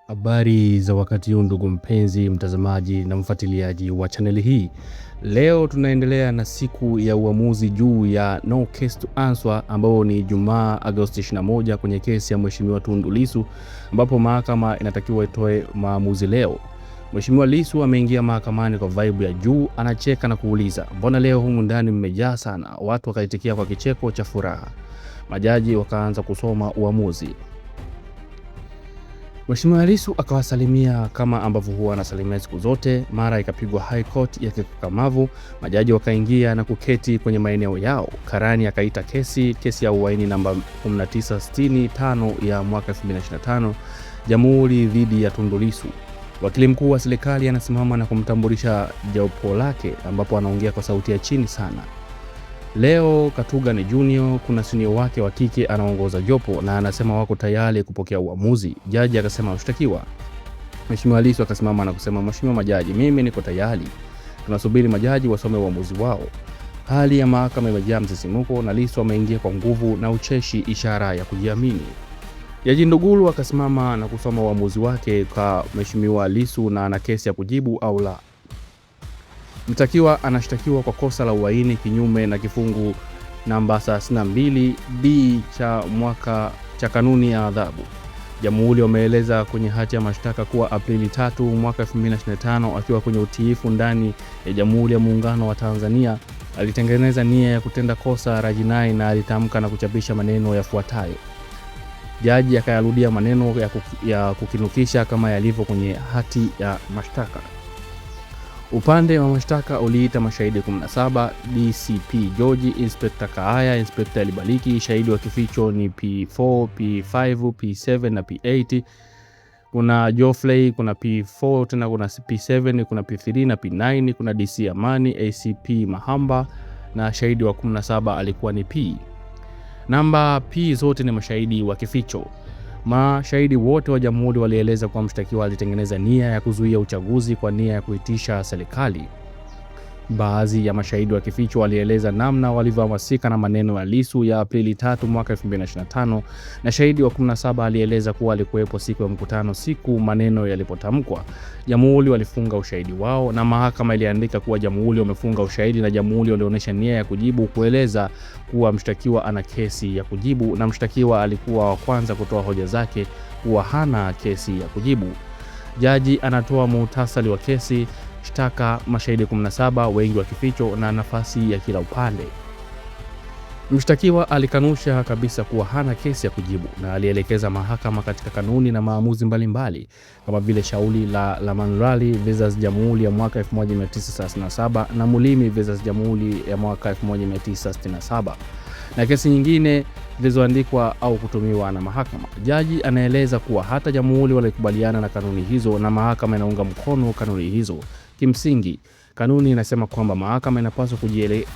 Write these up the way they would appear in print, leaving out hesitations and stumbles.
Habari za wakati huu ndugu mpenzi mtazamaji na mfuatiliaji wa chaneli hii. Leo tunaendelea na siku ya uamuzi juu ya no case to answer, ambao ni Jumaa Agosti 21 kwenye kesi ya Mheshimiwa Tundu Lissu, ambapo mahakama inatakiwa itoe maamuzi leo. Mheshimiwa Lissu ameingia mahakamani kwa vibe ya juu, anacheka na kuuliza, "Mbona leo humu ndani mmejaa sana?" Watu wakaitikia kwa kicheko cha furaha. Majaji wakaanza kusoma uamuzi. Mheshimiwa Lissu akawasalimia kama ambavyo huwa anasalimia siku zote. Mara ikapigwa high court ya kikakamavu. Majaji wakaingia na kuketi kwenye maeneo yao. Karani akaita kesi ya uhaini namba 1965 ya mwaka 2025, Jamhuri dhidi ya Tundu Lissu. Wakili mkuu wa serikali anasimama na kumtambulisha jopo lake, ambapo anaongea kwa sauti ya chini sana. Leo Katuga ni junior, kuna senior wake wa kike anaongoza jopo na anasema wako tayari kupokea uamuzi. Jaji akasema mshtakiwa. Mheshimiwa Lissu akasimama na kusema, "Mheshimiwa majaji, mimi niko tayari. Tunasubiri majaji wasome uamuzi wao." Hali ya mahakama imejaa msisimuko na Lissu ameingia kwa nguvu na ucheshi, ishara ya kujiamini. Jaji Nduguru akasimama na kusoma uamuzi wake kwa Mheshimiwa Lissu na ana kesi ya kujibu au la. Mtakiwa anashtakiwa kwa kosa la uhaini kinyume na kifungu namba 32B cha kanuni ya adhabu. Jamhuri wameeleza kwenye hati ya mashtaka kuwa Aprili 3 mwaka 2025, akiwa kwenye utiifu ndani ya Jamhuri ya Muungano wa Tanzania, alitengeneza nia ya kutenda kosa la jinai na alitamka na kuchapisha maneno yafuatayo. Jaji akayarudia maneno ya kukinukisha kama yalivyo kwenye hati ya mashtaka. Upande wa mashtaka uliita mashahidi 17, DCP George, Inspector Kaaya, Inspector Libaliki. Shahidi wa kificho ni P4, P5, P7 na P8. Kuna Geoffrey, kuna P4, tena kuna P7, kuna P3 na P9, kuna DC Amani, ACP Mahamba, na shahidi wa 17 alikuwa ni P. Namba P zote ni mashahidi wa kificho. Mashahidi wote wa jamhuri walieleza kwa mshtakiwa alitengeneza nia ya kuzuia uchaguzi kwa nia ya kuitisha serikali. Baadhi ya mashahidi wa kificho walieleza namna walivyohamasika na maneno ya Lissu ya Aprili 3 mwaka 2025, na shahidi wa 17 alieleza kuwa alikuwepo siku ya mkutano siku maneno yalipotamkwa. Jamhuri walifunga ushahidi wao na mahakama iliandika kuwa jamhuri wamefunga ushahidi na jamhuri walionyesha nia ya kujibu, kueleza kuwa mshtakiwa ana kesi ya kujibu na mshtakiwa alikuwa wa kwanza kutoa hoja zake kuwa hana kesi ya kujibu. Jaji anatoa muhtasari wa kesi, shtaka, mashahidi 17, wengi wa kificho na nafasi ya kila upande. Mshtakiwa alikanusha kabisa kuwa hana kesi ya kujibu na alielekeza mahakama katika kanuni na maamuzi mbalimbali kama vile shauri la Lamanrali versus Jamhuri ya mwaka 1937 na Mulimi versus Jamhuri ya mwaka 1967 na kesi nyingine zilizoandikwa au kutumiwa na mahakama. Jaji anaeleza kuwa hata jamhuri walikubaliana na kanuni hizo na mahakama inaunga mkono kanuni hizo. Kimsingi, kanuni inasema kwamba mahakama inapaswa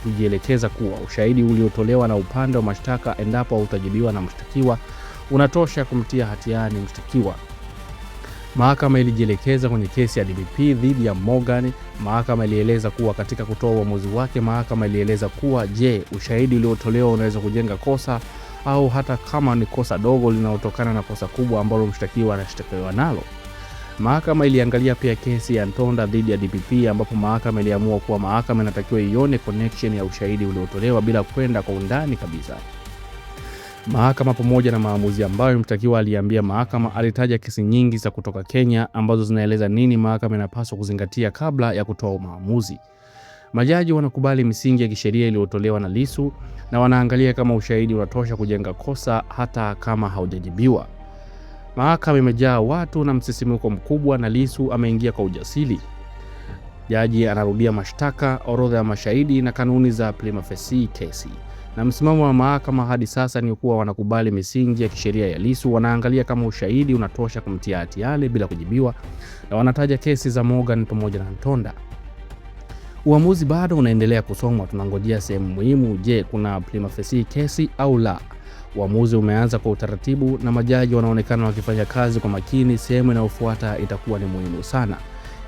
kujielekeza kuwa ushahidi uliotolewa na upande wa mashtaka, endapo hautajibiwa na mshtakiwa, unatosha kumtia hatiani mshtakiwa. Mahakama ilijielekeza kwenye kesi ya DPP dhidi ya Morgan. Mahakama ilieleza kuwa katika kutoa uamuzi wake, mahakama ilieleza kuwa ushahidi uliotolewa unaweza kujenga kosa au hata kama ni kosa dogo linalotokana na kosa kubwa ambalo mshtakiwa anashtakiwa nalo. Mahakama iliangalia pia kesi ya Ntonda dhidi ya DPP, ambapo mahakama iliamua kuwa mahakama inatakiwa ione connection ya ushahidi uliotolewa bila kwenda kwa undani kabisa. Mahakama, pamoja na maamuzi ambayo mshtakiwa aliambia mahakama, alitaja kesi nyingi za kutoka Kenya ambazo zinaeleza nini mahakama inapaswa kuzingatia kabla ya kutoa maamuzi. Majaji wanakubali misingi ya kisheria iliyotolewa na Lissu na wanaangalia kama ushahidi unatosha kujenga kosa hata kama haujajibiwa. Mahakama imejaa watu na msisimuko mkubwa na Lissu ameingia kwa ujasiri. Jaji anarudia mashtaka, orodha ya mashahidi na kanuni za prima facie kesi. Na msimamo wa mahakama hadi sasa ni kuwa wanakubali misingi ya kisheria ya Lissu, wanaangalia kama ushahidi unatosha kumtia hatiani bila kujibiwa, na wanataja kesi za Morgan pamoja na Ntonda. Uamuzi bado unaendelea kusomwa, tunangojea sehemu muhimu. Kuna prima facie kesi au la? Uamuzi umeanza kwa utaratibu na majaji wanaonekana wakifanya kazi kwa makini. Sehemu inayofuata itakuwa ni muhimu sana.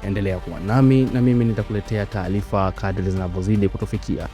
Endelea kuwa nami na mimi nitakuletea taarifa kadri zinavyozidi kutufikia.